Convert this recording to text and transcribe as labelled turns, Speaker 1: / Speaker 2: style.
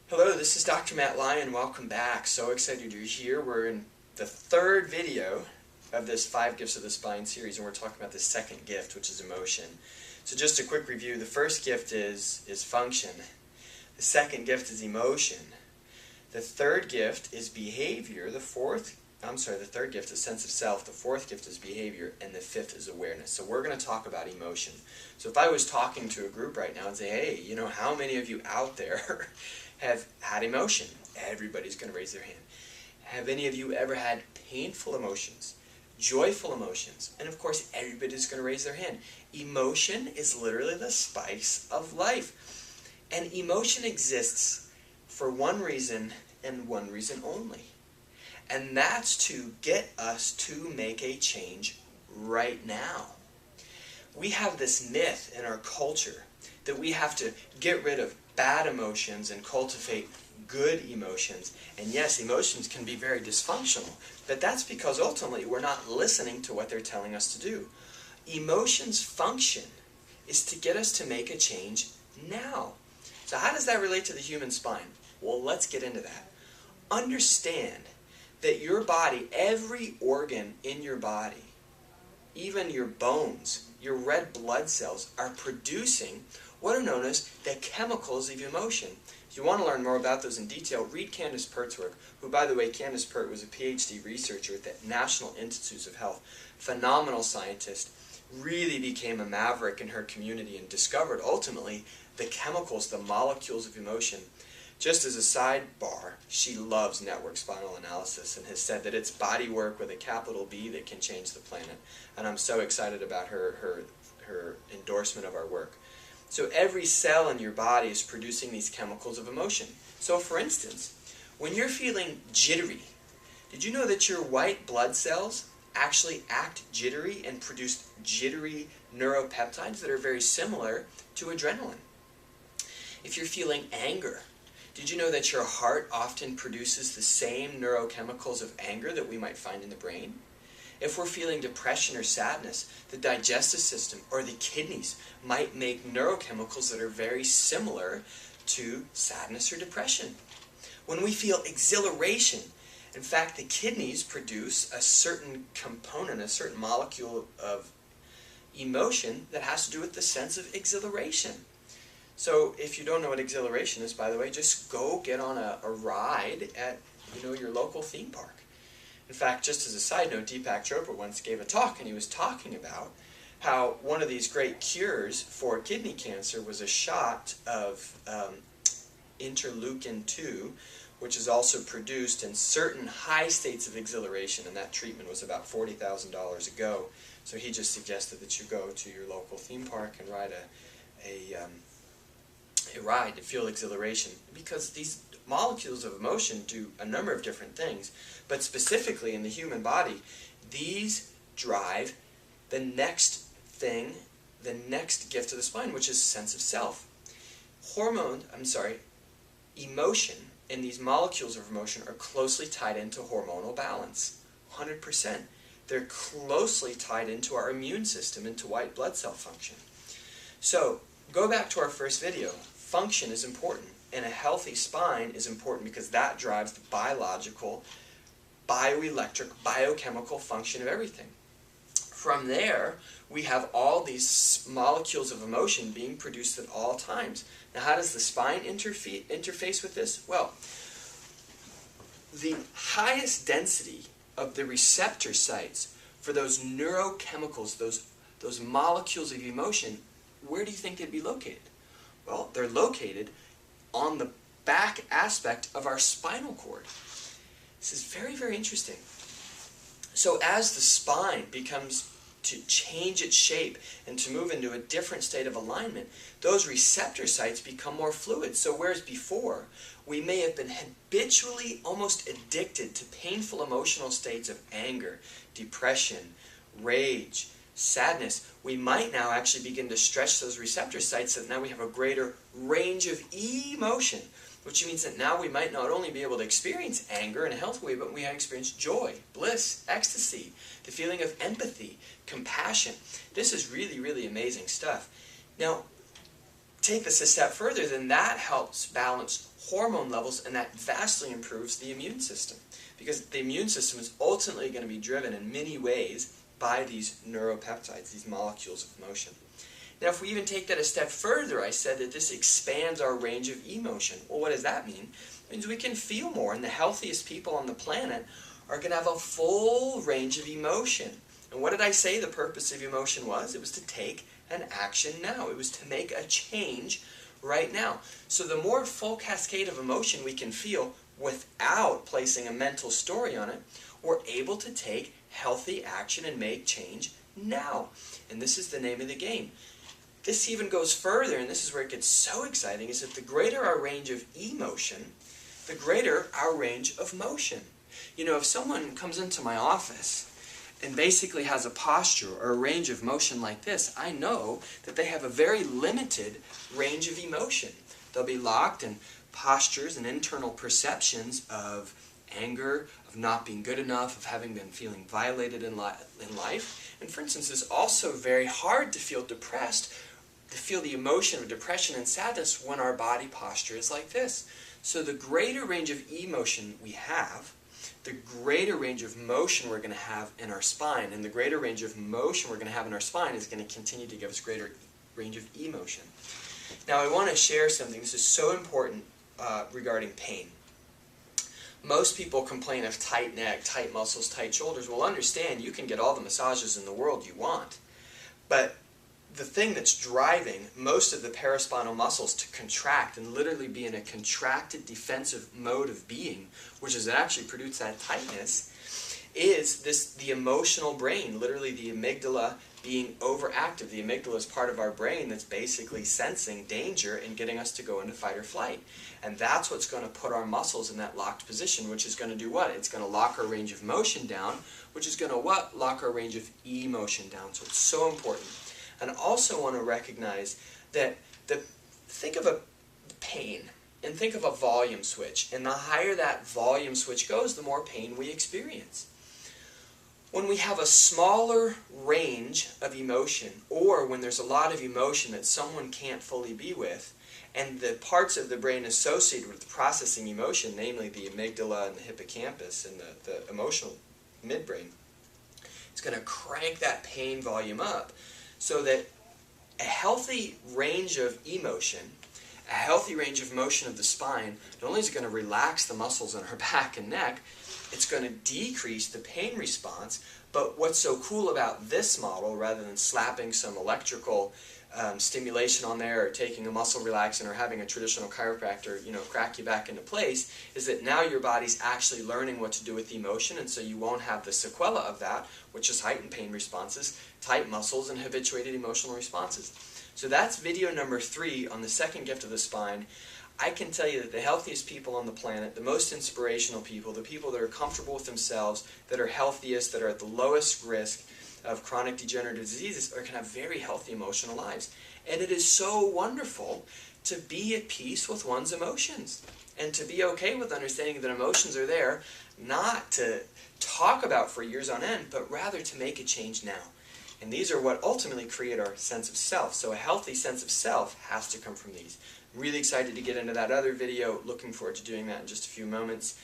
Speaker 1: Hello, this is Dr. Matt Lyon. Welcome back. So excited you're here. We're in the third video of this 5 Gifts of the Spine series, and we're talking about the second gift, which is emotion. So just a quick review. The first gift is function. The second gift is emotion. The third gift is behavior. The third gift is sense of self. The fourth gift is behavior. And the fifth is awareness. So we're going to talk about emotion. So if I was talking to a group right now and say, hey, how many of you out there have had emotion? Everybody's going to raise their hand. Have any of you ever had painful emotions, joyful emotions? And of course, everybody's going to raise their hand. Emotion is literally the spice of life. And emotion exists for one reason and one reason only. And that's to get us to make a change right now. We have this myth in our culture that we have to get rid of bad emotions and cultivate good emotions. And yes, emotions can be very dysfunctional, but that's because ultimately we're not listening to what they're telling us to do. Emotions' function is to get us to make a change now. So how does that relate to the human spine? Well, let's get into that. Understand that your body, every organ in your body, even your bones, your red blood cells, are producing what are known as the chemicals of emotion. If you want to learn more about those in detail, read Candace Pert's work, who, by the way, Candace Pert was a PhD researcher at the National Institutes of Health. Phenomenal scientist, really became a maverick in her community and discovered, ultimately, the chemicals, the molecules of emotion. Just as a sidebar, she loves network spinal analysis and has said that it's body work with a capital B that can change the planet. And I'm so excited about her endorsement of our work. So every cell in your body is producing these chemicals of emotion. So for instance, when you're feeling jittery, did you know that your white blood cells actually act jittery and produce jittery neuropeptides that are very similar to adrenaline? If you're feeling anger, did you know that your heart often produces the same neurochemicals of anger that we might find in the brain? If we're feeling depression or sadness, the digestive system or the kidneys might make neurochemicals that are very similar to sadness or depression. When we feel exhilaration, in fact, the kidneys produce a certain component, a certain molecule of emotion that has to do with the sense of exhilaration. So if you don't know what exhilaration is, by the way, just go get on a ride at your local theme park. In fact, just as a side note, Deepak Chopra once gave a talk, and he was talking about how one of these great cures for kidney cancer was a shot of interleukin-2, which is also produced in certain high states of exhilaration, and that treatment was about $40,000 a go. So he just suggested that you go to your local theme park and ride a ride to feel exhilaration, because these molecules of emotion do a number of different things, but specifically in the human body, these drive the next thing, the next gift of the spine, which is sense of self. Emotion and these molecules of emotion are closely tied into hormonal balance, 100%. They're closely tied into our immune system, into white blood cell function. So, go back to our first video. Function is important, and a healthy spine is important because that drives the biological, bioelectric, biochemical function of everything. From there, we have all these molecules of emotion being produced at all times. Now, how does the spine interface with this? Well, the highest density of the receptor sites for those neurochemicals, those molecules of emotion, where do you think they'd be located? Well, they're located on the back aspect of our spinal cord. This is very, very interesting. So as the spine becomes to change its shape and to move into a different state of alignment, those receptor sites become more fluid. So whereas before, we may have been habitually almost addicted to painful emotional states of anger, depression, rage, sadness, we might now actually begin to stretch those receptor sites so that now we have a greater range of emotion, which means that now we might not only be able to experience anger in a healthy way, but we have experienced joy, bliss, ecstasy, the feeling of empathy, compassion. This is really, really amazing stuff. Now, take this a step further, then that helps balance hormone levels, and that vastly improves the immune system. Because the immune system is ultimately going to be driven in many ways by these neuropeptides, these molecules of motion. Now, if we even take that a step further, I said that this expands our range of emotion. Well, what does that mean? It means we can feel more, and the healthiest people on the planet are going to have a full range of emotion. And what did I say the purpose of emotion was? It was to take an action now. It was to make a change right now. So the more full cascade of emotion we can feel without placing a mental story on it, we're able to take healthy action and make change now. And this is the name of the game. This even goes further, and this is where it gets so exciting, is that the greater our range of emotion, the greater our range of motion. You know, if someone comes into my office and basically has a posture or a range of motion like this, I know that they have a very limited range of emotion. They'll be locked in postures and internal perceptions of anger, of not being good enough, of having been feeling violated in life. And for instance, it's also very hard to feel depressed, to feel the emotion of depression and sadness when our body posture is like this. So the greater range of emotion we have, the greater range of motion we're going to have in our spine, and the greater range of motion we're going to have in our spine is going to continue to give us greater range of emotion. Now I want to share something. This is so important regarding pain. Most people complain of tight neck, tight muscles, tight shoulders. Well, understand, you can get all the massages in the world you want, but the thing that's driving most of the paraspinal muscles to contract and literally be in a contracted defensive mode of being, which is actually produce that tightness, is the emotional brain, literally the amygdala being overactive. The amygdala is part of our brain that's basically sensing danger and getting us to go into fight or flight. And that's what's going to put our muscles in that locked position, which is going to do what? It's going to lock our range of motion down, which is going to what? Lock our range of emotion down. So it's so important. And I also want to recognize that think of a pain and think of a volume switch. And the higher that volume switch goes, the more pain we experience. When we have a smaller range of emotion, or when there's a lot of emotion that someone can't fully be with, and the parts of the brain associated with processing emotion, namely the amygdala and the hippocampus and the emotional midbrain, it's going to crank that pain volume up. So that a healthy range of emotion, a healthy range of motion of the spine, not only is it going to relax the muscles in our back and neck, it's going to decrease the pain response. But what's so cool about this model, rather than slapping some electrical stimulation on there, or taking a muscle relaxant, or having a traditional chiropractor, crack you back into place, is that now your body's actually learning what to do with the emotion, and so you won't have the sequela of that, which is heightened pain responses, tight muscles, and habituated emotional responses. So that's video number 3 on the second gift of the spine. I can tell you that the healthiest people on the planet, the most inspirational people, the people that are comfortable with themselves, that are healthiest, that are at the lowest risk of chronic degenerative diseases, are going to have very healthy emotional lives. And it is so wonderful to be at peace with one's emotions, and to be okay with understanding that emotions are there, not to talk about for years on end, but rather to make a change now. And these are what ultimately create our sense of self. So a healthy sense of self has to come from these. I'm really excited to get into that other video. Looking forward to doing that in just a few moments.